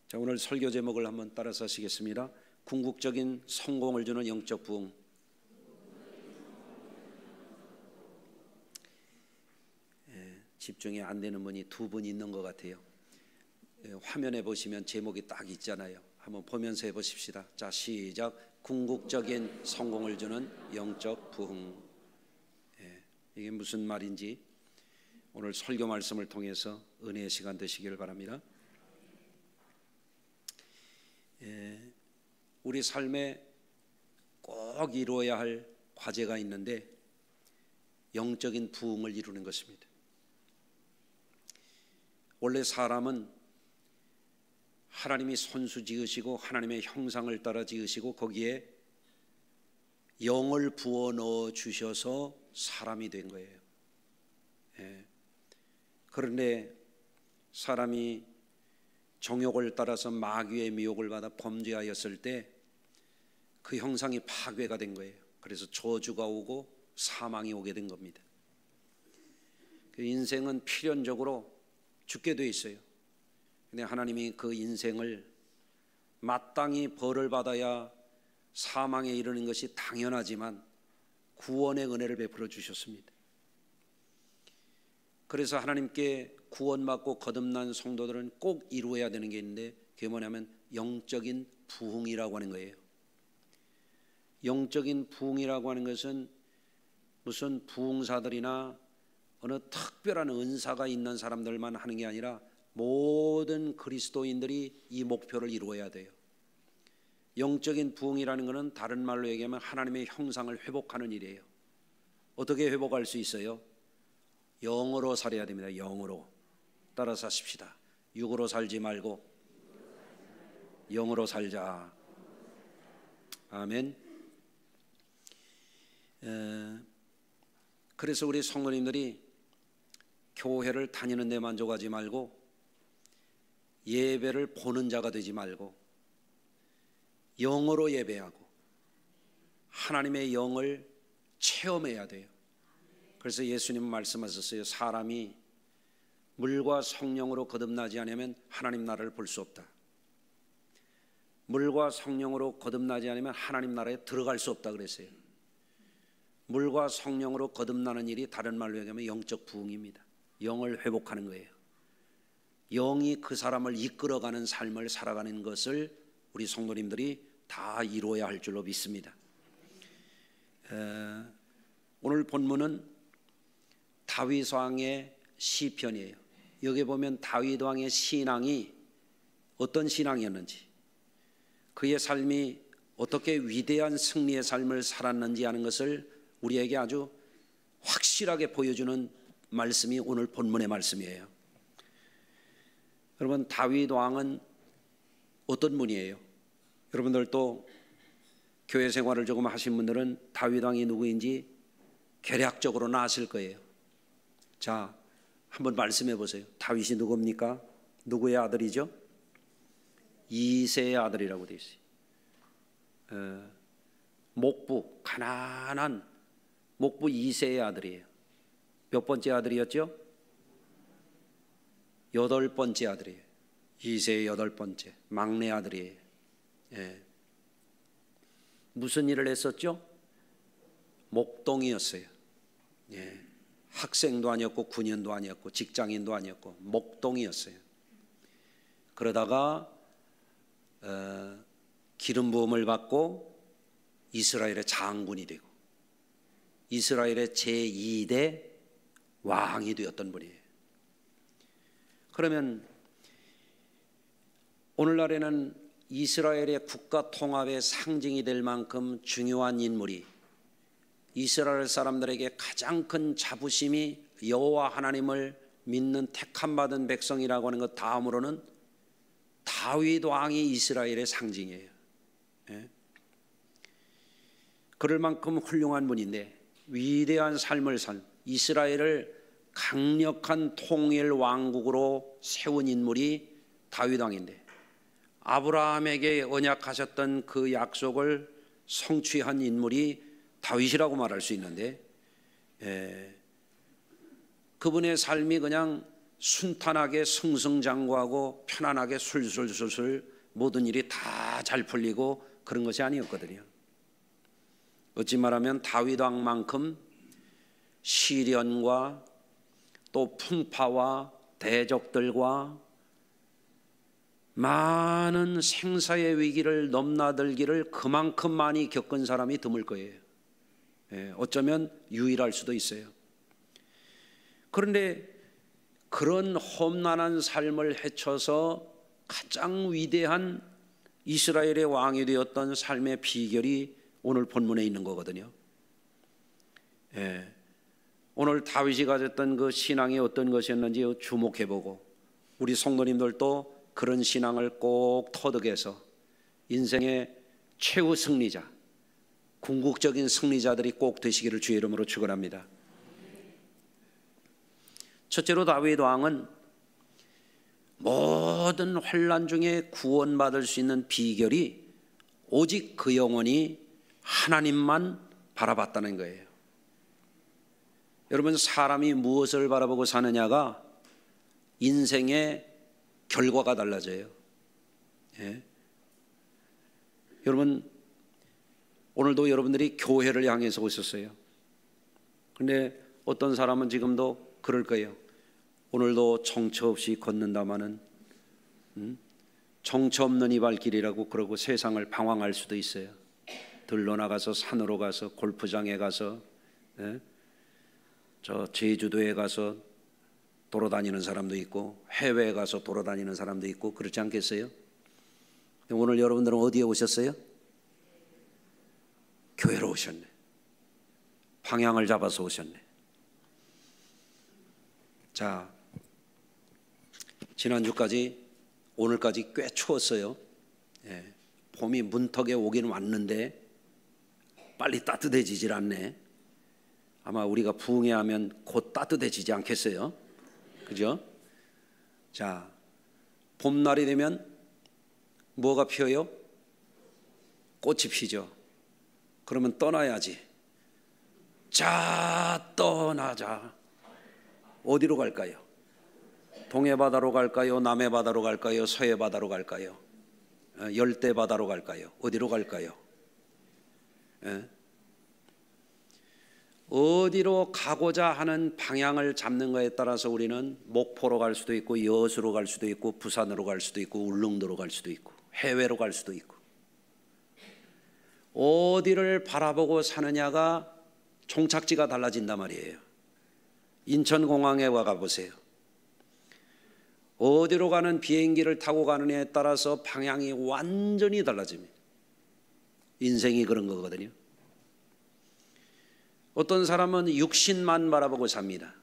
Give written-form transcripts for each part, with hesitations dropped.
자, 오늘 설교 제목을 한번 따라서 하시겠습니다. 궁극적인 성공을 주는 영적 부흥. 집중이 안 되는 분이 두 분 있는 것 같아요. 화면에 보시면 제목이 딱 있잖아요. 한번 보면서 해보십시다. 자, 시작. 궁극적인 성공을 주는 영적 부흥. 이게 무슨 말인지 오늘 설교 말씀을 통해서 은혜의 시간 되시기를 바랍니다. 우리 삶에 꼭 이루어야 할 과제가 있는데 영적인 부흥을 이루는 것입니다. 원래 사람은 하나님이 손수 지으시고 하나님의 형상을 따라 지으시고 거기에 영을 부어 넣어 주셔서 사람이 된 거예요. 그런데 사람이 정욕을 따라서 마귀의 미혹을 받아 범죄하였을 때 그 형상이 파괴가 된 거예요. 그래서 저주가 오고 사망이 오게 된 겁니다. 그 인생은 필연적으로 죽게 돼 있어요. 근데 하나님이 그 인생을 마땅히 벌을 받아야 사망에 이르는 것이 당연하지만 구원의 은혜를 베풀어 주셨습니다. 그래서 하나님께 구원받고 거듭난 성도들은 꼭 이루어야 되는 게 있는데 그게 뭐냐면 영적인 부흥이라고 하는 거예요. 영적인 부흥이라고 하는 것은 무슨 부흥사들이나 어느 특별한 은사가 있는 사람들만 하는 게 아니라 모든 그리스도인들이 이 목표를 이루어야 돼요. 영적인 부흥이라는 것은 다른 말로 얘기하면 하나님의 형상을 회복하는 일이에요. 어떻게 회복할 수 있어요? 영으로 살아야 됩니다. 영으로. 따라서 하십시다. 육으로 살지 말고 영으로 살자. 아멘. 그래서 우리 성도님들이 교회를 다니는 데 만족하지 말고 예배를 보는 자가 되지 말고 영으로 예배하고 하나님의 영을 체험해야 돼요. 그래서 예수님은 말씀하셨어요. 사람이 물과 성령으로 거듭나지 않으면 하나님 나라를 볼 수 없다. 물과 성령으로 거듭나지 않으면 하나님 나라에 들어갈 수 없다 그랬어요. 물과 성령으로 거듭나는 일이 다른 말로 얘기하면 영적 부흥입니다. 영을 회복하는 거예요. 영이 그 사람을 이끌어가는 삶을 살아가는 것을 우리 성도님들이 다 이루어야 할 줄로 믿습니다. 오늘 본문은 다윗 왕의 시편이에요. 여기 보면 다윗 왕의 신앙이 어떤 신앙이었는지, 그의 삶이 어떻게 위대한 승리의 삶을 살았는지 하는 것을 우리에게 아주 확실하게 보여주는 말씀이 오늘 본문의 말씀이에요. 여러분, 다윗 왕은 어떤 분이에요? 여러분들도 교회 생활을 조금 하신 분들은 다윗 왕이 누구인지 개략적으로는 아실 거예요. 자, 한번 말씀해 보세요. 다윗이 누굽니까? 누구의 아들이죠? 이새의 아들이라고 되어 있어요. 목부, 가난한 목부 이새의 아들이에요. 몇 번째 아들이었죠? 8번째 아들이에요. 이새의 8번째 막내 아들이에요. 무슨 일을 했었죠? 목동이었어요. 학생도 아니었고 군인도 아니었고 직장인도 아니었고 목동이었어요. 그러다가 기름 부음을 받고 이스라엘의 장군이 되고 이스라엘의 제2대 왕이 되었던 분이에요. 그러면 오늘날에는 이스라엘의 국가 통합의 상징이 될 만큼 중요한 인물이, 이스라엘 사람들에게 가장 큰 자부심이 여호와 하나님을 믿는 택함받은 백성이라고 하는 것 다음으로는 다윗 왕이 이스라엘의 상징이에요. 그럴 만큼 훌륭한 분인데 위대한 삶을 산 이스라엘을 강력한 통일 왕국으로 세운 인물이 다윗 왕인데, 아브라함에게 언약하셨던 그 약속을 성취한 인물이 다윗이라고 말할 수 있는데, 그분의 삶이 그냥 순탄하게 승승장구하고 편안하게 술술술술 모든 일이 다 잘 풀리고 그런 것이 아니었거든요. 어찌 말하면 다윗 왕만큼 시련과 또 풍파와 대적들과 많은 생사의 위기를 넘나들기를 그만큼 많이 겪은 사람이 드물 거예요. 어쩌면 유일할 수도 있어요. 그런데 그런 험난한 삶을 헤쳐서 가장 위대한 이스라엘의 왕이 되었던 삶의 비결이 오늘 본문에 있는 거거든요. 오늘 다윗이 가졌던 그 신앙이 어떤 것이었는지 주목해보고 우리 성도님들도 그런 신앙을 꼭 터득해서 인생의 최후 승리자, 궁극적인 승리자들이 꼭 되시기를 주의 이름으로 축원합니다. 첫째로 다윗 왕은 모든 환난 중에 구원받을 수 있는 비결이 오직 그 영혼이 하나님만 바라봤다는 거예요. 여러분, 사람이 무엇을 바라보고 사느냐가 인생의 결과가 달라져요. 여러분, 오늘도 여러분들이 교회를 향해서 오셨어요. 그런데 어떤 사람은 지금도 그럴 거예요. 오늘도 정처 없이 걷는다마는 정처 없는 이 발길이라고 그러고 세상을 방황할 수도 있어요. 들러 나가서 산으로 가서 골프장에 가서 저 제주도에 가서 돌아다니는 사람도 있고 해외에 가서 돌아다니는 사람도 있고 그렇지 않겠어요? 오늘 여러분들은 어디에 오셨어요? 교회로 오셨네. 방향을 잡아서 오셨네. 자, 지난주까지 오늘까지 꽤 추웠어요. 봄이 문턱에 오긴 왔는데 빨리 따뜻해지질 않네. 아마 우리가 부흥회하면 곧 따뜻해지지 않겠어요? 그죠? 자, 봄날이 되면 뭐가 피어요? 꽃이 피죠. 그러면 떠나야지. 자, 떠나자. 어디로 갈까요? 동해 바다로 갈까요? 남해 바다로 갈까요? 서해 바다로 갈까요? 열대 바다로 갈까요? 어디로 갈까요? 어디로 가고자 하는 방향을 잡는 것에 따라서 우리는 목포로 갈 수도 있고 여수로 갈 수도 있고 부산으로 갈 수도 있고 울릉도로 갈 수도 있고 해외로 갈 수도 있고 어디를 바라보고 사느냐가 종착지가 달라진단 말이에요. 인천공항에 와 가보세요. 어디로 가는 비행기를 타고 가느냐에 따라서 방향이 완전히 달라집니다. 인생이 그런 거거든요. 어떤 사람은 육신만 바라보고 삽니다.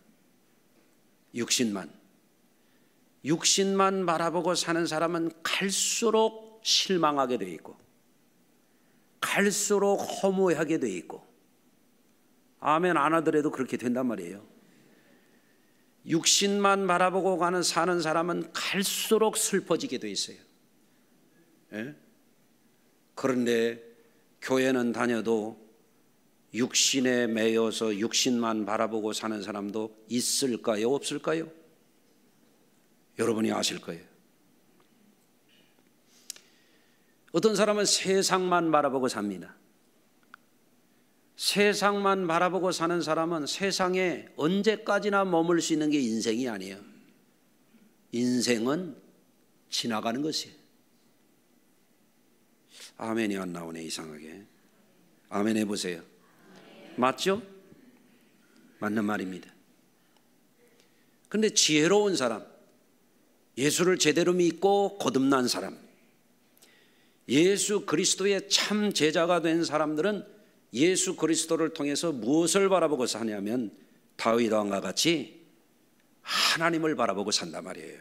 육신만 바라보고 사는 사람은 갈수록 실망하게 돼 있고 갈수록 허무하게 돼 있고 아멘 안 하더라도 그렇게 된단 말이에요. 육신만 바라보고 사는 사람은 갈수록 슬퍼지게 돼 있어요. 그런데 교회는 다녀도 육신에 매여서 육신만 바라보고 사는 사람도 있을까요? 없을까요? 여러분이 아실 거예요. 어떤 사람은 세상만 바라보고 삽니다. 세상만 바라보고 사는 사람은 세상에 언제까지나 머물 수 있는 게 인생이 아니에요. 인생은 지나가는 것이에요. 아멘이 안 나오네, 이상하게. 아멘 해보세요. 맞죠? 맞는 말입니다. 그런데 지혜로운 사람, 예수를 제대로 믿고 거듭난 사람, 예수 그리스도의 참 제자가 된 사람들은 예수 그리스도를 통해서 무엇을 바라보고 사냐면 다윗 왕과 같이 하나님을 바라보고 산단 말이에요.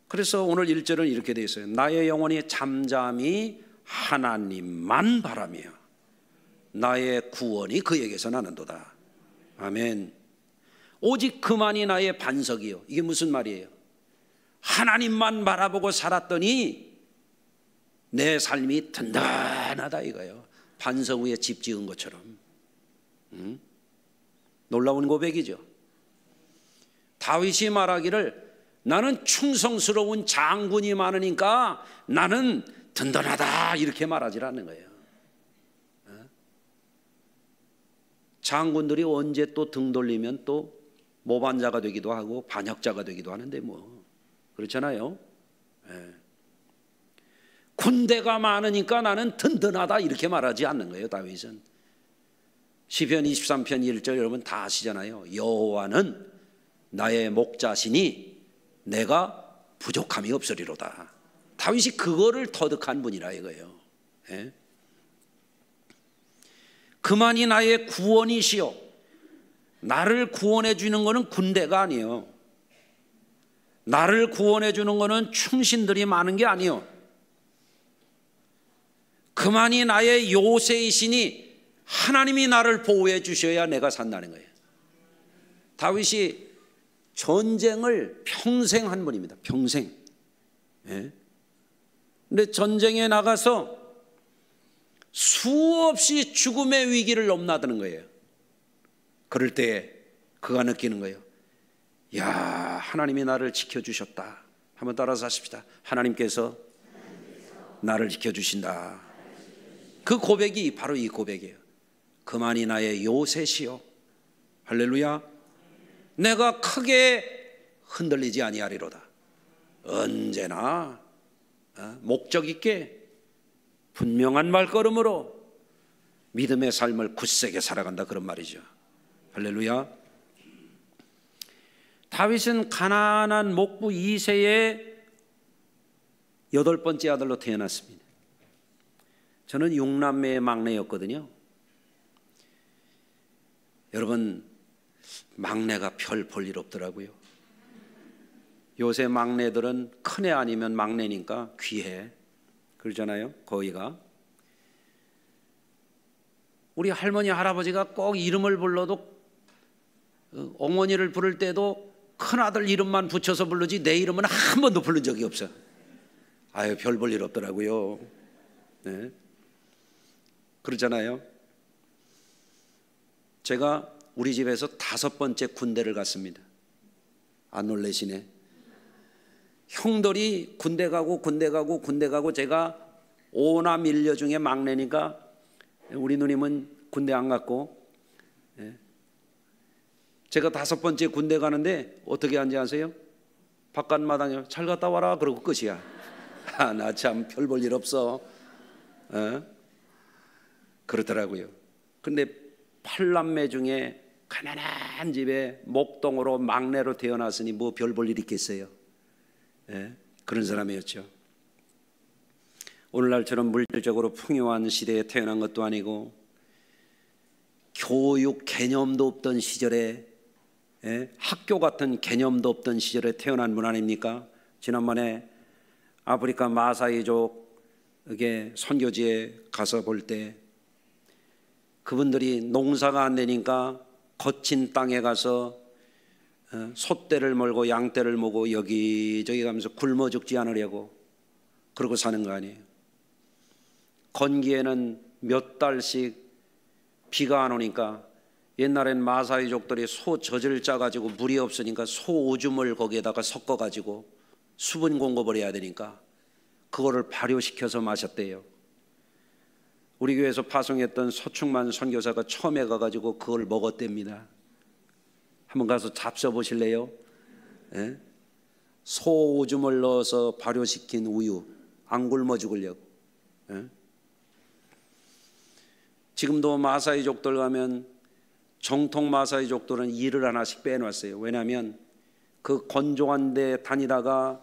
그래서 오늘 1절은 이렇게 되어 있어요. 나의 영혼이 잠잠히 하나님만 바라며 나의 구원이 그에게서 나는도다. 아멘. 오직 그만이 나의 반석이요. 이게 무슨 말이에요? 하나님만 바라보고 살았더니 내 삶이 든든하다 이거예요. 반석 위에 집 지은 것처럼. 놀라운 고백이죠. 다윗이 말하기를 나는 충성스러운 장군이 많으니까 나는 든든하다 이렇게 말하지 않는 거예요. 장군들이 언제 또 등 돌리면 또 모반자가 되기도 하고 반역자가 되기도 하는데 뭐 그렇잖아요. 군대가 많으니까 나는 든든하다 이렇게 말하지 않는 거예요. 다윗은 시편 23편 1절 여러분 다 아시잖아요. 여호와는 나의 목자시니 내가 부족함이 없으리로다. 다윗이 그거를 터득한 분이라 이거예요. 그만이 나의 구원이시요. 나를 구원해 주는 것은 군대가 아니에요. 나를 구원해 주는 것은 충신들이 많은 게 아니에요. 그만이 나의 요새이시니 하나님이 나를 보호해 주셔야 내가 산다는 거예요. 다윗이 전쟁을 평생 한 분입니다. 평생. 근데 전쟁에 나가서 수없이 죽음의 위기를 넘나드는 거예요. 그럴 때 그가 느끼는 거예요. 야, 하나님이 나를 지켜주셨다. 한번 따라서 하십시다. 하나님께서 나를 지켜주신다. 그 고백이 바로 이 고백이에요. 그만이 나의 요새시요. 할렐루야. 내가 크게 흔들리지 아니하리로다. 언제나 목적 있게 분명한 말걸음으로 믿음의 삶을 굳세게 살아간다 그런 말이죠. 할렐루야. 다윗은 가난한 목부 2세의 8번째 아들로 태어났습니다. 저는 6남매의 막내였거든요. 여러분 막내가 별 볼 일 없더라고요. 요새 막내들은 큰애 아니면 막내니까 귀해 그러잖아요. 거기가 우리 할머니 할아버지가 꼭 이름을 불러도 어머니를 부를 때도 큰아들 이름만 붙여서 부르지 내 이름은 한 번도 부른 적이 없어. 아유 별 볼 일 없더라고요. 네. 그러잖아요. 제가 우리 집에서 5번째 군대를 갔습니다. 안 놀래시네. 형들이 군대 가고 제가 5남 1녀 중에 막내니까 우리 누님은 군대 안 갔고 제가 5번째 군대 가는데 어떻게 하는지 아세요? 바깥 마당에 잘 갔다 와라 그러고 끝이야. 나 참 별 볼 일 없어. 그러더라고요. 근데 8남매 중에 가난한 집에 목동으로 막내로 태어났으니 뭐 별 볼 일 있겠어요. 그런 사람이었죠. 오늘날처럼 물질적으로 풍요한 시대에 태어난 것도 아니고 교육 개념도 없던 시절에 학교 같은 개념도 없던 시절에 태어난 분 아닙니까? 지난번에 아프리카 마사이족의 선교지에 가서 볼 때 그분들이 농사가 안 되니까 거친 땅에 가서 소떼를 몰고 양떼를 모고 여기저기 가면서 굶어 죽지 않으려고 그러고 사는 거 아니에요. 건기에는 몇 달씩 비가 안 오니까 옛날엔 마사이족들이 소 젖을 짜가지고 물이 없으니까 소 오줌을 거기에다가 섞어가지고 수분 공급을 해야 되니까 그거를 발효시켜서 마셨대요. 우리 교회에서 파송했던 서충만 선교사가 처음에 가가지고 그걸 먹었답니다. 한번 가서 잡숴보실래요? 소 오줌을 넣어서 발효시킨 우유 안 굶어 죽으려고. 지금도 마사이족들 가면 정통 마사이족들은 이를 하나씩 빼놨어요. 왜냐하면 그 건조한 데 다니다가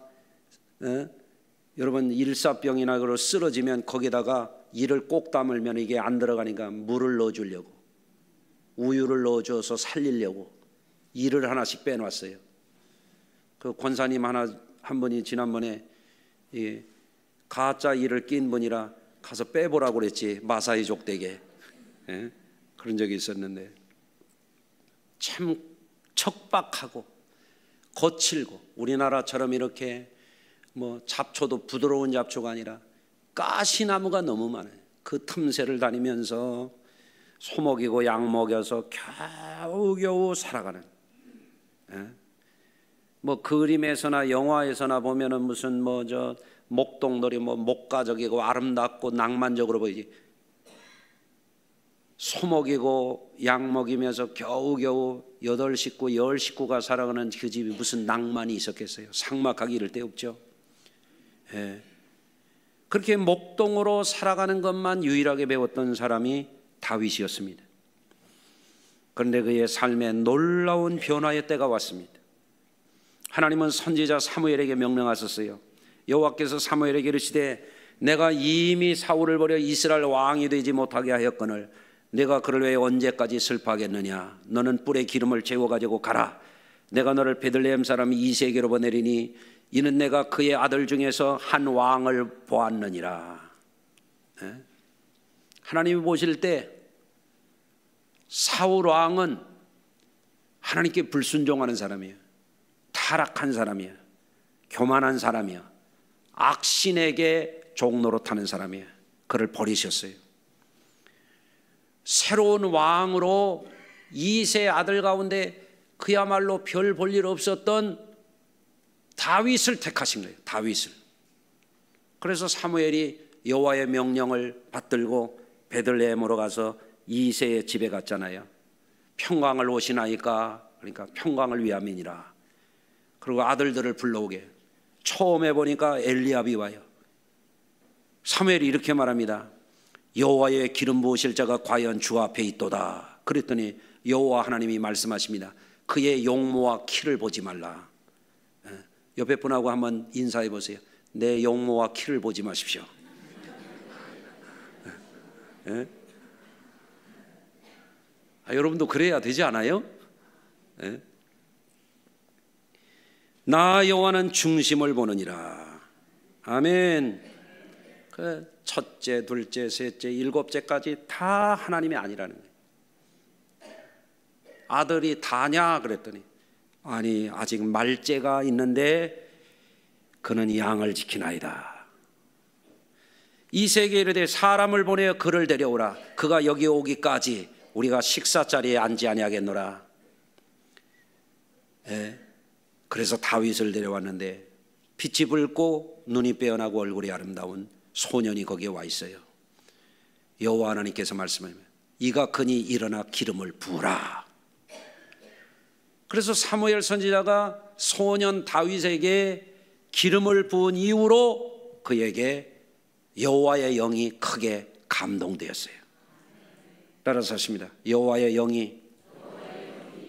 여러분 일사병이나 그러 쓰러지면 거기다가 이를 꼭 담으면 이게 안 들어가니까 물을 넣어주려고 우유를 넣어줘서 살리려고 이를 하나씩 빼놨어요. 그 권사님 한 분이 지난번에 가짜 이를 낀 분이라 가서 빼보라고 그랬지 마사이족 댁에. 그런 적이 있었는데 참 척박하고 거칠고 우리나라처럼 이렇게 뭐 잡초도 부드러운 잡초가 아니라 가시나무가 너무 많아요. 그 틈새를 다니면서 소 먹이고 양 먹여서 겨우겨우 살아가는 뭐 그림에서나 영화에서나 보면은 무슨 뭐 저 목동놀이 뭐 목가적이고 아름답고 낭만적으로 보이지. 소먹이고 양 먹이면서 겨우겨우 8식구 10식구가 살아가는 그 집이 무슨 낭만이 있었겠어요. 삭막하기 이를 데 없죠. 예. 그렇게 목동으로 살아가는 것만 유일하게 배웠던 사람이 다윗이었습니다. 그런데 그의 삶에 놀라운 변화의 때가 왔습니다. 하나님은 선지자 사무엘에게 명령하셨어요. 여호와께서 사무엘에게 이르시되 내가 이미 사울을 버려 이스라엘 왕이 되지 못하게 하였거늘 내가 그를 왜 언제까지 슬퍼하겠느냐. 너는 뿔에 기름을 재워가지고 가라. 내가 너를 베들레헴 사람 이새에게로 보내리니 이는 내가 그의 아들 중에서 한 왕을 보았느니라. 하나님이 보실 때 사울 왕은 하나님께 불순종하는 사람이에요. 타락한 사람이에요. 교만한 사람이에요. 악신에게 종노릇하는 사람이에요. 그를 버리셨어요. 새로운 왕으로 이새 아들 가운데 그야말로 별 볼 일 없었던 다윗을 택하신 거예요. 다윗을. 그래서 사무엘이 여호와의 명령을 받들고 베들레헴으로 가서 이새의 집에 갔잖아요. 평강을 오시나이까. 그러니까 평강을 위함이니라. 그리고 아들들을 불러오게. 처음에 보니까 엘리압이 와요. 사무엘이 이렇게 말합니다. 여호와의 기름 부으실 자가 과연 주 앞에 있도다. 그랬더니 여호와 하나님이 말씀하십니다. 그의 용모와 키를 보지 말라. 옆에 분하고 한번 인사해 보세요. 내 용모와 키를 보지 마십시오. 여러분도 그래야 되지 않아요? 나 여호와는 중심을 보느니라. 아멘. 그 첫째, 둘째, 셋째, 일곱째까지 다 하나님이 아니라는 거예요. 아들이 다냐 그랬더니 아니 아직 말째가 있는데 그는 양을 지키나이다. 이새에게 이르되 사람을 보내어 그를 데려오라. 그가 여기 오기까지 우리가 식사 자리에 앉지 아니하겠노라. 그래서 다윗을 데려왔는데 빛이 붉고 눈이 빼어나고 얼굴이 아름다운 소년이 거기에 와 있어요. 여호와 하나님께서 말씀하시면 이가 그니 일어나 기름을 부으라. 그래서 사무엘 선지자가 소년 다윗에게 기름을 부은 이후로 그에게 여호와의 영이 크게 감동되었어요. 따라서 하십니다. 여호와의 영이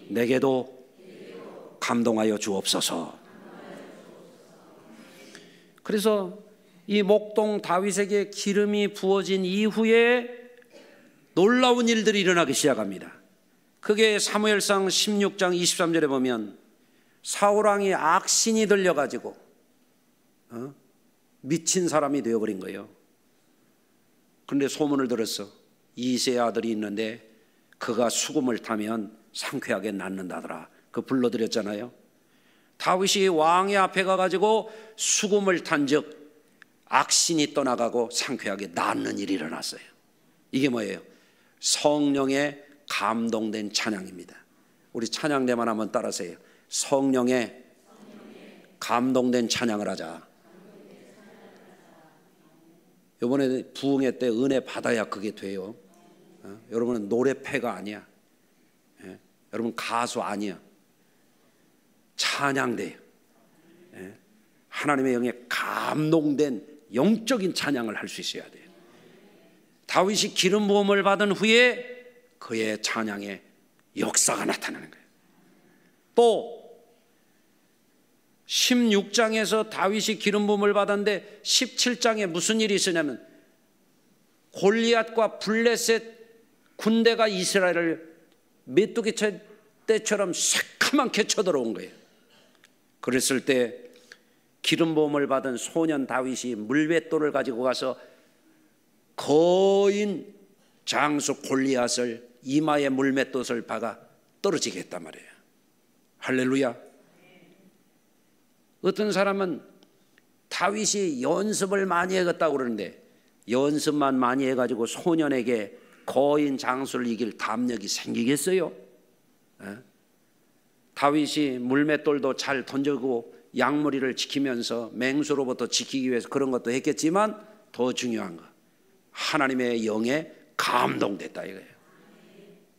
내게도 감동하여 주옵소서. 그래서 이 목동 다윗에게 기름이 부어진 이후에 놀라운 일들이 일어나기 시작합니다. 그게 사무엘상 16장 23절에 보면 사울왕이 악신이 들려가지고 미친 사람이 되어버린 거예요. 그런데 소문을 들었어. 이새의 아들이 있는데 그가 수금을 타면 상쾌하게 낫는다더라. 그 불러드렸잖아요. 다윗이 왕의 앞에 가가지고 수금을 탄즉 악신이 떠나가고 상쾌하게 낫는 일이 일어났어요. 이게 뭐예요? 성령의 감동된 찬양입니다. 우리 찬양대만 한번 따라서요. 성령의 감동된 찬양을 하자. 이번에 부흥회 때 은혜 받아야 그게 돼요. 여러분은 노래패가 아니야. 여러분 가수 아니야. 찬양돼요. 하나님의 영에 감동된 영적인 찬양을 할 수 있어야 돼요. 다윗이 기름 부음을 받은 후에 그의 찬양의 역사가 나타나는 거예요. 또 16장에서 다윗이 기름 부음을 받았는데 17장에 무슨 일이 있었냐면 골리앗과 블레셋 군대가 이스라엘을 메뚜기 때처럼 새카맣게 쳐들어온 거예요. 그랬을 때 기름 부음을 받은 소년 다윗이 물맷돌을 가지고 가서 거인 장수 골리앗을 이마에 물맷돌을 박아 떨어지게 했단 말이에요. 할렐루야. 어떤 사람은 다윗이 연습을 많이 해갔다고 그러는데 연습만 많이 해가지고 소년에게 거인 장수를 이길 담력이 생기겠어요? 다윗이 물맷돌도 잘 던지고 양머리를 지키면서 맹수로부터 지키기 위해서 그런 것도 했겠지만 더 중요한 거, 하나님의 영에 감동됐다 이거예요.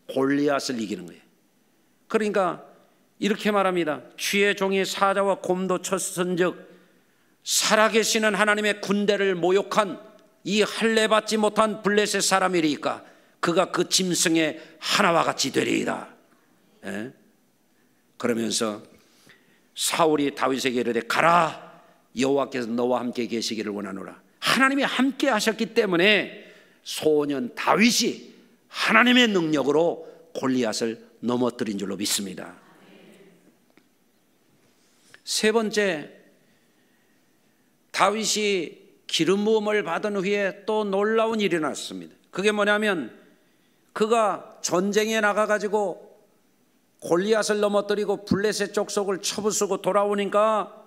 골리앗을 이기는 거예요. 그러니까 이렇게 말합니다. 주의 종이 사자와 곰도 쳤은즉 살아계시는 하나님의 군대를 모욕한 이 할례받지 못한 블레셋 사람이리까 그가 그 짐승의 하나와 같이 되리이다. 그러면서 사울이 다윗에게 이르되 가라, 여호와께서 너와 함께 계시기를 원하노라. 하나님이 함께 하셨기 때문에 소년 다윗이 하나님의 능력으로 골리앗을 넘어뜨린 줄로 믿습니다. 세 번째, 다윗이 기름 부음을 받은 후에 또 놀라운 일이 일어났습니다. 그게 뭐냐면 그가 전쟁에 나가가지고 골리앗을 넘어뜨리고 블레셋 족속을 쳐부수고 돌아오니까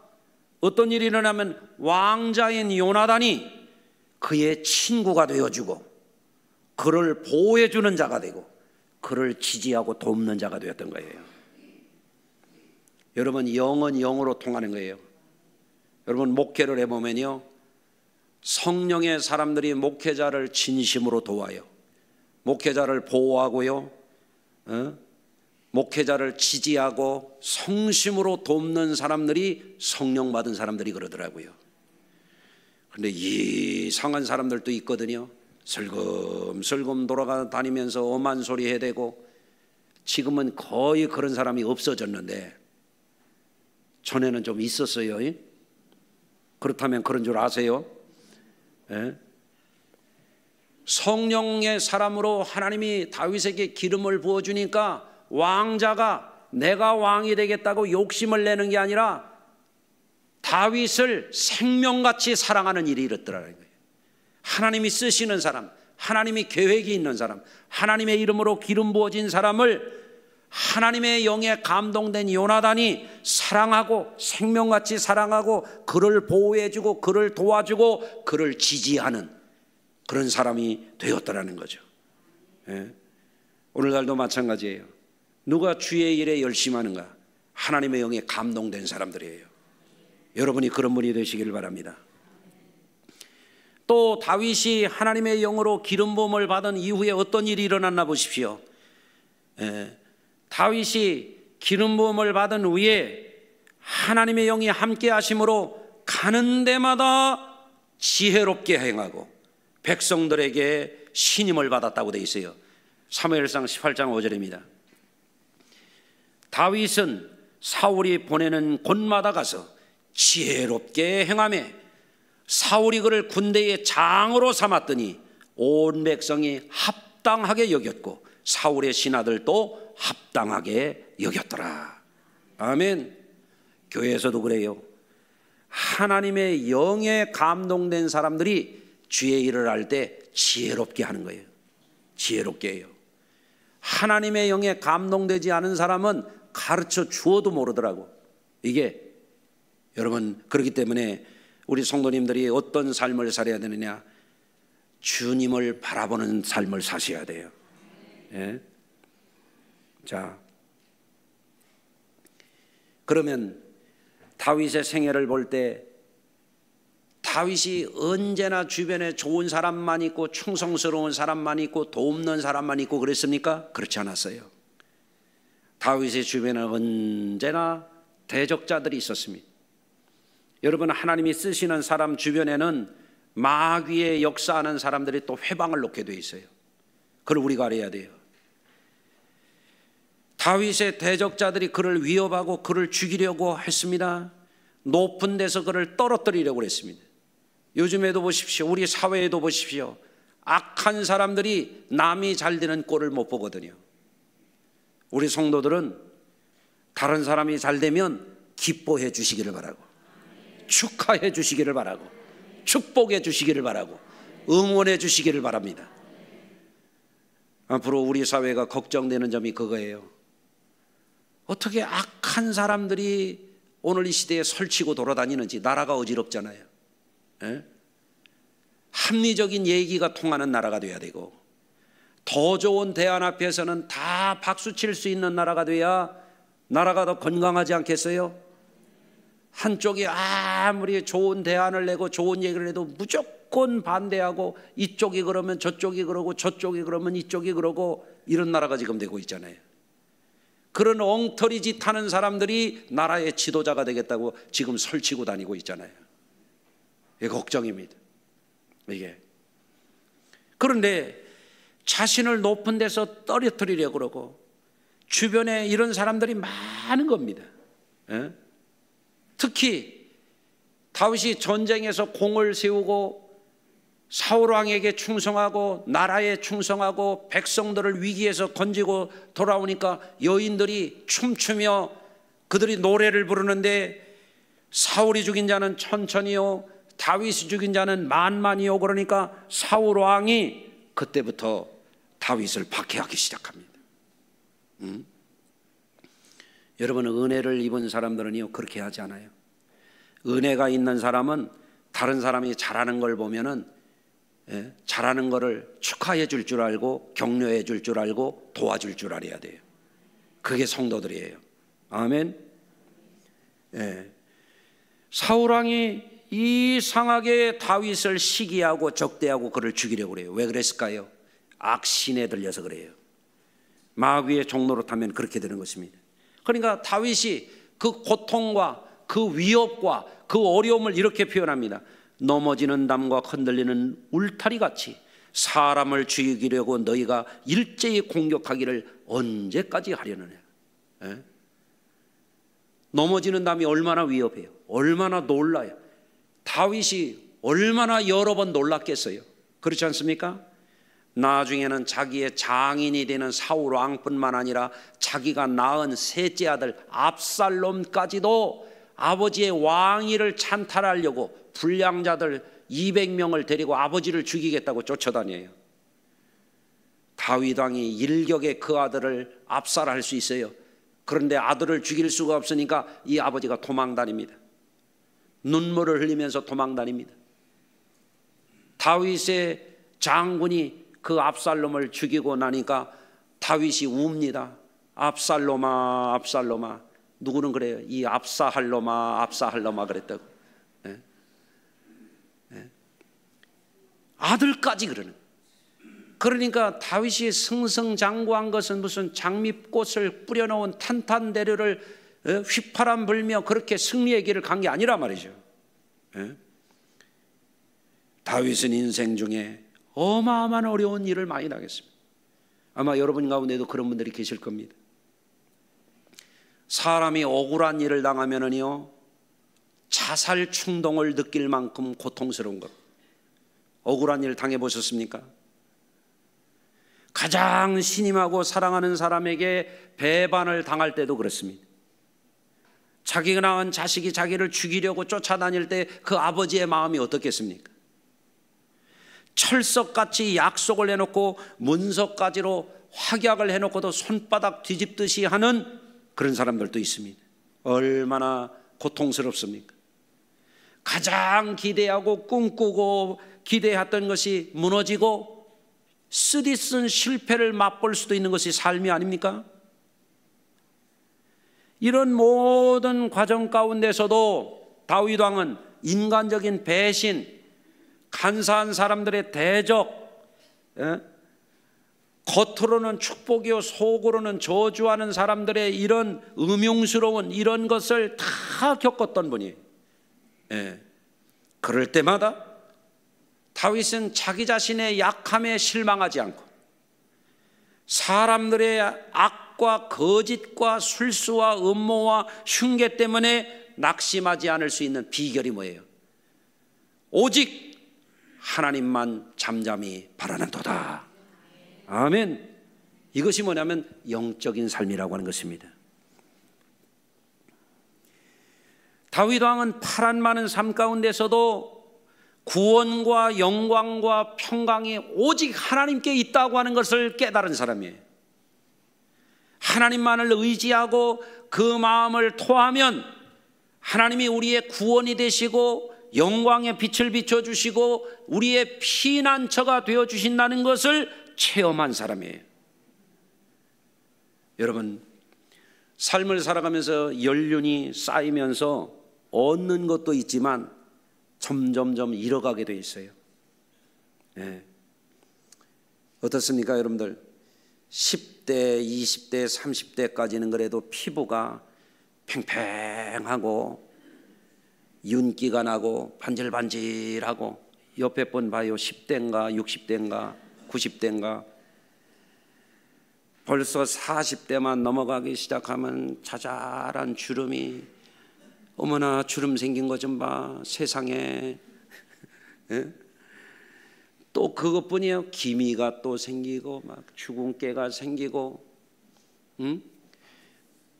어떤 일이 일어나면 왕자인 요나단이 그의 친구가 되어주고 그를 보호해주는 자가 되고 그를 지지하고 돕는 자가 되었던 거예요. 여러분, 영은 영으로 통하는 거예요. 여러분, 목회를 해보면요, 성령의 사람들이 목회자를 진심으로 도와요. 목회자를 보호하고요, 목회자를 지지하고 성심으로 돕는 사람들이 성령 받은 사람들이 그러더라고요. 그런데 이상한 사람들도 있거든요. 슬금슬금 돌아다니면서 엄한 소리 해대고, 지금은 거의 그런 사람이 없어졌는데 전에는 좀 있었어요. 그렇다면 그런 줄 아세요? 성령의 사람으로 하나님이 다윗에게 기름을 부어주니까 왕자가 내가 왕이 되겠다고 욕심을 내는 게 아니라 다윗을 생명같이 사랑하는 일이 일어났더라는 거예요. 하나님이 쓰시는 사람, 하나님이 계획이 있는 사람, 하나님의 이름으로 기름 부어진 사람을 하나님의 영에 감동된 요나단이 사랑하고 생명같이 사랑하고 그를 보호해주고 그를 도와주고 그를 지지하는 그런 사람이 되었더라는 거죠. 오늘날도 마찬가지예요. 누가 주의 일에 열심하는가? 하나님의 영에 감동된 사람들이에요. 여러분이 그런 분이 되시길 바랍니다. 또 다윗이 하나님의 영으로 기름 부음을 받은 이후에 어떤 일이 일어났나 보십시오. 다윗이 기름 부음을 받은 후에 하나님의 영이 함께 하심으로 가는 데마다 지혜롭게 행하고 백성들에게 신임을 받았다고 되어 있어요. 사무엘상 18장 5절입니다. 다윗은 사울이 보내는 곳마다 가서 지혜롭게 행하며 사울이 그를 군대의 장으로 삼았더니 온 백성이 합당하게 여겼고 사울의 신하들도 합당하게 여겼더라. 아멘. 교회에서도 그래요. 하나님의 영에 감동된 사람들이 주의 일을 할 때 지혜롭게 하는 거예요. 지혜롭게 해요. 하나님의 영에 감동되지 않은 사람은 가르쳐 주어도 모르더라고. 이게 여러분, 그렇기 때문에 우리 성도님들이 어떤 삶을 살아야 되느냐? 주님을 바라보는 삶을 사셔야 돼요. 예? 자, 그러면 다윗의 생애를 볼 때 다윗이 언제나 주변에 좋은 사람만 있고 충성스러운 사람만 있고 돕는 사람만 있고 그랬습니까? 그렇지 않았어요. 다윗의 주변에 언제나 대적자들이 있었습니다. 여러분, 하나님이 쓰시는 사람 주변에는 마귀의 역사하는 사람들이 또 회방을 놓게 돼 있어요. 그걸 우리가 알아야 돼요. 다윗의 대적자들이 그를 위협하고 그를 죽이려고 했습니다. 높은 데서 그를 떨어뜨리려고 했습니다. 요즘에도 보십시오. 우리 사회에도 보십시오. 악한 사람들이 남이 잘 되는 꼴을 못 보거든요. 우리 성도들은 다른 사람이 잘 되면 기뻐해 주시기를 바라고, 축하해 주시기를 바라고, 축복해 주시기를 바라고, 응원해 주시기를 바랍니다. 앞으로 우리 사회가 걱정되는 점이 그거예요. 어떻게 악한 사람들이 오늘 이 시대에 설치고 돌아다니는지. 나라가 어지럽잖아요. 합리적인 얘기가 통하는 나라가 돼야 되고, 더 좋은 대안 앞에서는 다 박수칠 수 있는 나라가 돼야 나라가 더 건강하지 않겠어요? 한쪽이 아무리 좋은 대안을 내고 좋은 얘기를 해도 무조건 반대하고, 이쪽이 그러면 저쪽이 그러고 저쪽이 그러면 이쪽이 그러고, 이런 나라가 지금 되고 있잖아요. 그런 엉터리 짓 하는 사람들이 나라의 지도자가 되겠다고 지금 설치고 다니고 있잖아요. 이게 걱정입니다. 이게. 그런데 자신을 높은 데서 떨어뜨리려고 그러고 주변에 이런 사람들이 많은 겁니다. 예? 특히 다윗이 전쟁에서 공을 세우고 사울왕에게 충성하고 나라에 충성하고 백성들을 위기에서 건지고 돌아오니까 여인들이 춤추며 그들이 노래를 부르는데, 사울이 죽인 자는 천천히요 다윗이 죽인 자는 만만히요. 그러니까 사울왕이 그때부터 다윗을 박해하기 시작합니다. 여러분, 은혜를 입은 사람들은요 그렇게 하지 않아요. 은혜가 있는 사람은 다른 사람이 잘하는 걸 보면은 잘하는 거를 축하해 줄 줄 알고 격려해 줄 줄 알고 도와줄 줄 알아야 돼요. 그게 성도들이에요. 아멘. 사울왕이 이상하게 다윗을 시기하고 적대하고 그를 죽이려고 그래요. 왜 그랬을까요? 악신에 들려서 그래요. 마귀의 종로로 타면 그렇게 되는 것입니다. 그러니까 다윗이 그 고통과 그 위협과 그 어려움을 이렇게 표현합니다. 넘어지는 담과 흔들리는 울타리같이 사람을 죽이려고 너희가 일제히 공격하기를 언제까지 하려느냐. 넘어지는 담이 얼마나 위협해요. 얼마나 놀라요. 다윗이 얼마나 여러 번 놀랐겠어요. 그렇지 않습니까? 나중에는 자기의 장인이 되는 사울 왕뿐만 아니라 자기가 낳은 셋째 아들 압살롬까지도 아버지의 왕위를 찬탈하려고 불량자들 200명을 데리고 아버지를 죽이겠다고 쫓아다녀요. 다윗 왕이 일격에 그 아들을 압살할 수 있어요. 그런데 아들을 죽일 수가 없으니까 이 아버지가 도망다닙니다. 눈물을 흘리면서 도망다닙니다. 다윗의 장군이 그 압살롬을 죽이고 나니까 다윗이 웁니다. 압살롬아 압살롬아. 누구는 그래요. 이 압사할롬아 압사할롬아 그랬다고. 아들까지 그러는. 그러니까 다윗이 승승장구한 것은 무슨 장미꽃을 뿌려놓은 탄탄대로를 휘파람 불며 그렇게 승리의 길을 간 게 아니라 말이죠. 다윗은 인생 중에 어마어마한 어려운 일을 많이 당했습니다. 아마 여러분 가운데도 그런 분들이 계실 겁니다. 사람이 억울한 일을 당하면은요 자살 충동을 느낄 만큼 고통스러운 것. 억울한 일을 당해보셨습니까? 가장 신임하고 사랑하는 사람에게 배반을 당할 때도 그렇습니다. 자기가 낳은 자식이 자기를 죽이려고 쫓아다닐 때 그 아버지의 마음이 어떻겠습니까? 철석같이 약속을 해놓고 문서까지로 확약을 해놓고도 손바닥 뒤집듯이 하는 그런 사람들도 있습니다. 얼마나 고통스럽습니까? 가장 기대하고 꿈꾸고 기대했던 것이 무너지고 쓰디쓴 실패를 맛볼 수도 있는 것이 삶이 아닙니까? 이런 모든 과정 가운데서도 다윗 왕은 인간적인 배신, 간사한 사람들의 대적, 겉으로는 축복이요 속으로는 저주하는 사람들의 이런 음흉스러운 이런 것을 다 겪었던 분이에요. 그럴 때마다 다윗은 자기 자신의 약함에 실망하지 않고 사람들의 악과 거짓과 술수와 음모와 흉계 때문에 낙심하지 않을 수 있는 비결이 뭐예요? 오직 하나님만 잠잠히 바라는도다. 아멘. 이것이 뭐냐면 영적인 삶이라고 하는 것입니다. 다윗 왕은 파란 많은 삶 가운데서도 구원과 영광과 평강이 오직 하나님께 있다고 하는 것을 깨달은 사람이에요. 하나님만을 의지하고 그 마음을 토하면 하나님이 우리의 구원이 되시고 영광의 빛을 비춰주시고 우리의 피난처가 되어주신다는 것을 체험한 사람이에요. 여러분, 삶을 살아가면서 연륜이 쌓이면서 얻는 것도 있지만 점점점 잃어가게 돼 있어요. 예. 어떻습니까 여러분들? 10대, 20대, 30대까지는 그래도 피부가 팽팽하고 윤기가 나고 반질반질하고, 옆에 분 봐요. 10대인가 60대인가 90대인가. 벌써 40대만 넘어가기 시작하면 자잘한 주름이, 어머나 주름 생긴 거 좀 봐 세상에. 예? 또 그것뿐이에요. 기미가 또 생기고 막 주근깨가 생기고.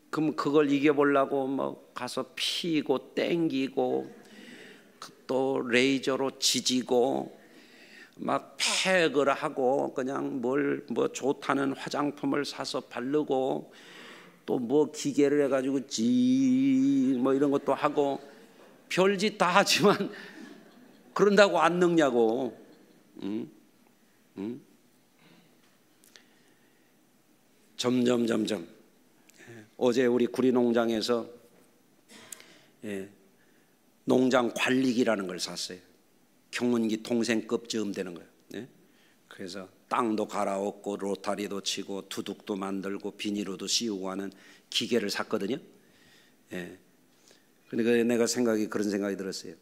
그럼 그걸 이겨보려고 뭐 가서 피고 땡기고 또 레이저로 지지고 막 팩을 하고 그냥 뭐 좋다는 화장품을 사서 바르고 또 뭐 기계를 해가지고 뭐 이런 것도 하고 별짓 다 하지만 그런다고 안 늙냐고. 점점 어제 우리 구리 농장에서 농장 관리기라는 걸 샀어요. 경운기 동생급 즈음 되는 거예요. 그래서 땅도 갈아엎고 로타리도 치고 두둑도 만들고 비닐로도 씌우고 하는 기계를 샀거든요. 근데 내가 그런 생각이 들었어요.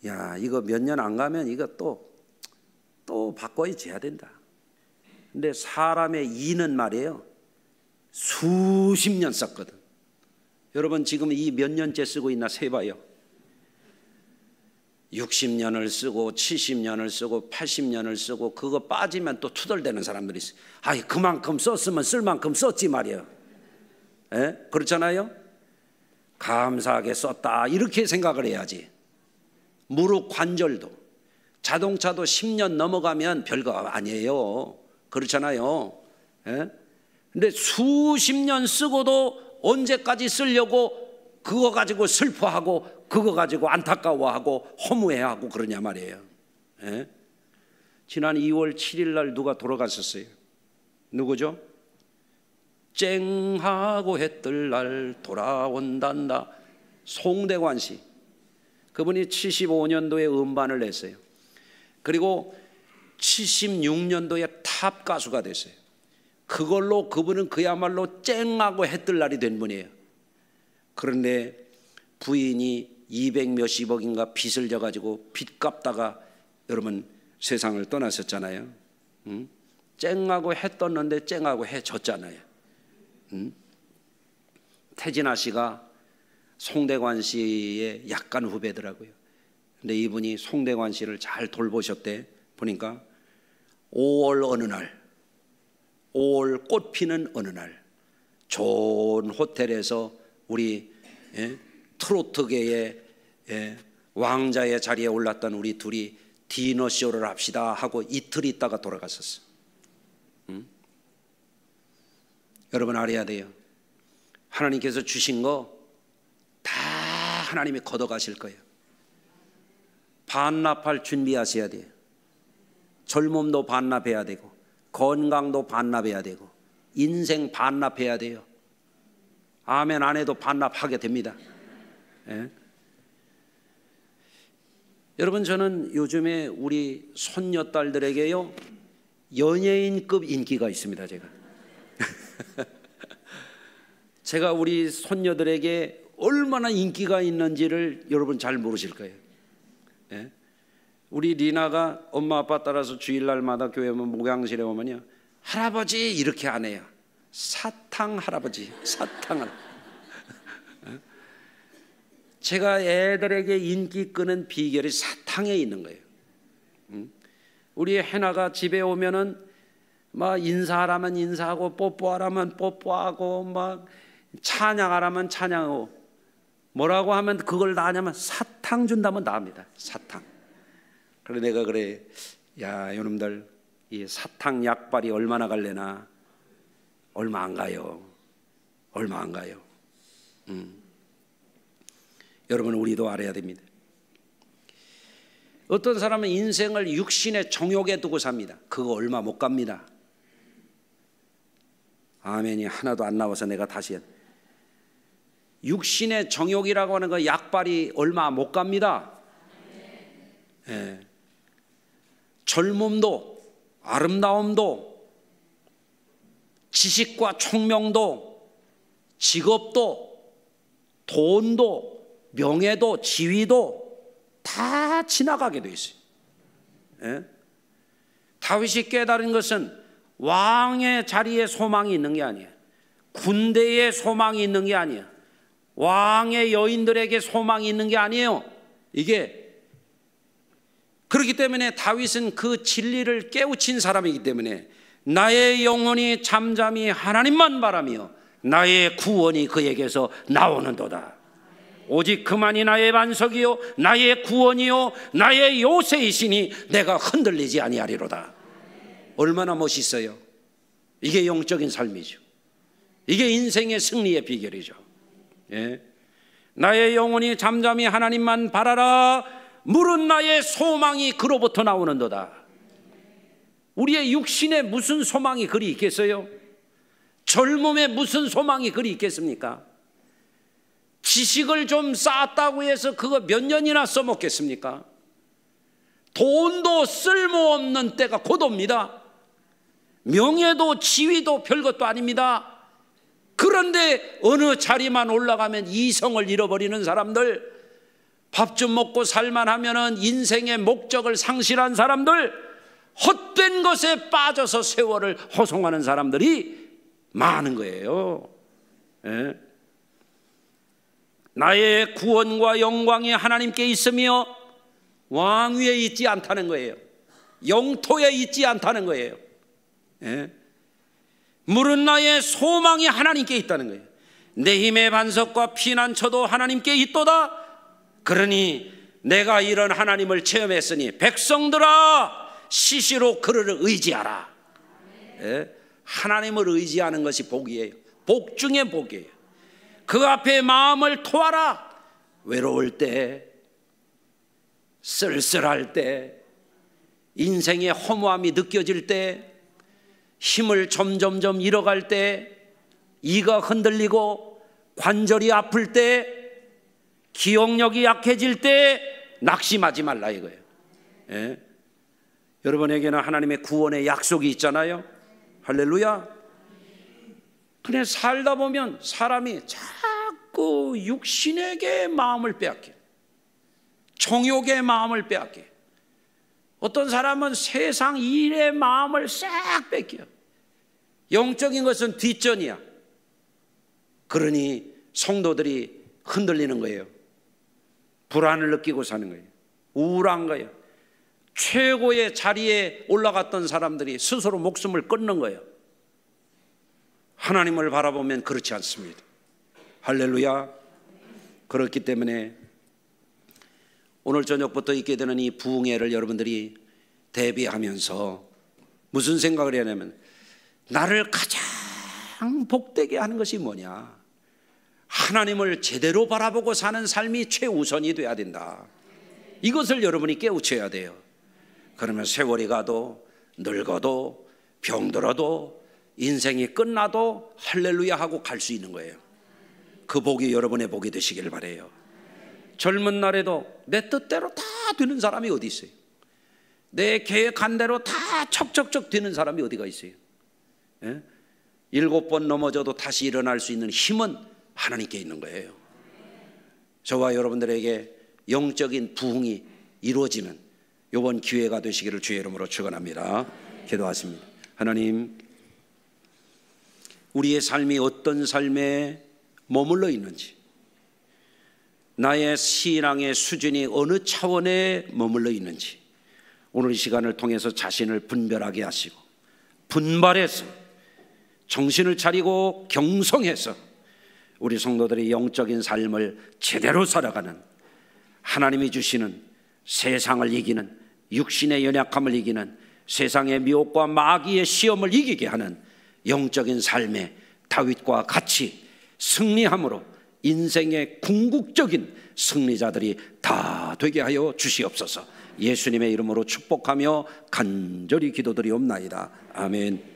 야, 이거 몇 년 안 가면 이거 또 바꿔줘야 된다. 근데 사람의 이는 말이에요, 수십 년 썼거든. 여러분 지금 이 몇 년째 쓰고 있나 세봐요. 60년을 쓰고 70년을 쓰고 80년을 쓰고, 그거 빠지면 또 투덜대는 사람들이 있어요. 아이, 그만큼 썼으면 쓸 만큼 썼지 말이에요. 그렇잖아요. 감사하게 썼다 이렇게 생각을 해야지. 무릎 관절도, 자동차도 10년 넘어가면 별거 아니에요. 그렇잖아요. 근데 수십 년 쓰고도 언제까지 쓰려고 그거 가지고 슬퍼하고 그거 가지고 안타까워하고 허무해하고 그러냐 말이에요. 지난 2월 7일 날 누가 돌아갔었어요. 누구죠? 쨍하고 해뜰 날 돌아온단다. 송대관 씨. 그분이 75년도에 음반을 냈어요. 그리고 76년도에 탑 가수가 됐어요. 그걸로 그분은 그야말로 쨍하고 해뜰 날이 된 분이에요. 그런데 부인이 200 몇십억인가 빚을 져가지고 빚 갚다가 여러분 세상을 떠났었잖아요. 쨍하고 해 떴는데 쨍하고 해 졌잖아요. 태진아 씨가 송대관 씨의 약간 후배더라고요. 근데 이분이 송대관 씨를 잘 돌보셨대. 보니까 5월 어느 날, 5월 꽃 피는 어느 날 좋은 호텔에서 우리 트로트계의 왕자의 자리에 올랐던 우리 둘이 디너쇼를 합시다 하고 이틀 있다가 돌아갔었어. 여러분 알아야 돼요. 하나님께서 주신 거 다 하나님이 걷어가실 거예요. 반납할 준비하셔야 돼요. 젊음도 반납해야 되고 건강도 반납해야 되고 인생 반납해야 돼요. 아멘 안 해도 반납하게 됩니다. 여러분 저는 요즘에 우리 손녀딸들에게요 연예인급 인기가 있습니다. 제가 우리 손녀들에게 얼마나 인기가 있는지를 여러분 잘 모르실 거예요. 우리 리나가 엄마 아빠 따라서 주일날마다 교회 오면 목양실에 오면요, 할아버지 이렇게 안 해요. 사탕 할아버지, 사탕 할아버지. 제가 애들에게 인기 끄는 비결이 사탕에 있는 거예요. 우리 해나가 집에 오면은 막 인사하라면 인사하고 뽀뽀하라면 뽀뽀하고 막 찬양하라면 찬양하고, 뭐라고 하면 그걸 다 하냐면 사탕 준다면 다 합니다. 사탕. 그래 내가 그래, 야 여러분들 이 사탕 약발이 얼마나 갈래나? 얼마 안 가요. 얼마 안 가요. 여러분 우리도 알아야 됩니다. 어떤 사람은 인생을 육신의 정욕에 두고 삽니다. 그거 얼마 못 갑니다. 아멘이 하나도 안 나와서 내가 다시 육신의 정욕이라고 하는 거 약발이 얼마 못 갑니다. 예. 젊음도 아름다움도 지식과 총명도 직업도 돈도 명예도 지위도 다 지나가게 돼 있어요. 예? 다윗이 깨달은 것은 왕의 자리에 소망이 있는 게 아니에요. 군대에 소망이 있는 게 아니에요. 왕의 여인들에게 소망이 있는 게 아니에요. 이게 그렇기 때문에 다윗은 그 진리를 깨우친 사람이기 때문에 나의 영혼이 잠잠히 하나님만 바라며 나의 구원이 그에게서 나오는도다. 오직 그만이 나의 반석이요 나의 구원이요 나의 요새이시니 내가 흔들리지 아니하리로다. 얼마나 멋있어요. 이게 영적인 삶이죠. 이게 인생의 승리의 비결이죠. 예. 나의 영혼이 잠잠히 하나님만 바라라. 물은 나의 소망이 그로부터 나오는도다. 우리의 육신에 무슨 소망이 그리 있겠어요? 젊음에 무슨 소망이 그리 있겠습니까? 지식을 좀 쌓았다고 해서 그거 몇 년이나 써먹겠습니까? 돈도 쓸모없는 때가 곧 옵니다. 명예도 지위도 별것도 아닙니다. 그런데 어느 자리만 올라가면 이성을 잃어버리는 사람들, 밥 좀 먹고 살만 하면은 인생의 목적을 상실한 사람들, 헛된 것에 빠져서 세월을 허송하는 사람들이 많은 거예요. 예? 나의 구원과 영광이 하나님께 있으며 왕위에 있지 않다는 거예요. 영토에 있지 않다는 거예요. 예? 물은 나의 소망이 하나님께 있다는 거예요. 내 힘의 반석과 피난처도 하나님께 있도다. 그러니 내가 이런 하나님을 체험했으니 백성들아 시시로 그를 의지하라. 예? 하나님을 의지하는 것이 복이에요. 복 중에 복이에요. 그 앞에 마음을 토하라. 외로울 때, 쓸쓸할 때, 인생의 허무함이 느껴질 때, 힘을 점점점 잃어갈 때, 이가 흔들리고 관절이 아플 때, 기억력이 약해질 때 낙심하지 말라 이거예요. 예? 여러분에게는 하나님의 구원의 약속이 있잖아요. 할렐루야. 그냥 살다 보면 사람이 자꾸 육신에게 마음을 빼앗겨, 정욕의 마음을 빼앗겨. 어떤 사람은 세상 일의 마음을 싹 뺏겨. 영적인 것은 뒷전이야. 그러니 성도들이 흔들리는 거예요. 불안을 느끼고 사는 거예요. 우울한 거예요. 최고의 자리에 올라갔던 사람들이 스스로 목숨을 끊는 거예요. 하나님을 바라보면 그렇지 않습니다. 할렐루야. 그렇기 때문에 오늘 저녁부터 있게 되는 이 부흥회를 여러분들이 대비하면서 무슨 생각을 해야 하냐면, 나를 가장 복되게 하는 것이 뭐냐? 하나님을 제대로 바라보고 사는 삶이 최우선이 돼야 된다. 이것을 여러분이 깨우쳐야 돼요. 그러면 세월이 가도 늙어도 병들어도 인생이 끝나도 할렐루야 하고 갈 수 있는 거예요. 그 복이 여러분의 복이 되시길 바라요. 젊은 날에도 내 뜻대로 다 되는 사람이 어디 있어요? 내 계획한 대로 다 척척척 되는 사람이 어디가 있어요? 예? 7번 넘어져도 다시 일어날 수 있는 힘은 하나님께 있는 거예요. 저와 여러분들에게 영적인 부흥이 이루어지는 이번 기회가 되시기를 주의 이름으로 축원합니다. 기도하십니다. 하나님, 우리의 삶이 어떤 삶에 머물러 있는지, 나의 신앙의 수준이 어느 차원에 머물러 있는지 오늘 이 시간을 통해서 자신을 분별하게 하시고 분발해서 정신을 차리고 경성해서 우리 성도들의 영적인 삶을 제대로 살아가는, 하나님이 주시는 세상을 이기는, 육신의 연약함을 이기는, 세상의 미혹과 마귀의 시험을 이기게 하는 영적인 삶에 다윗과 같이 승리함으로 인생의 궁극적인 승리자들이 다 되게 하여 주시옵소서. 예수님의 이름으로 축복하며 간절히 기도드리옵나이다. 아멘.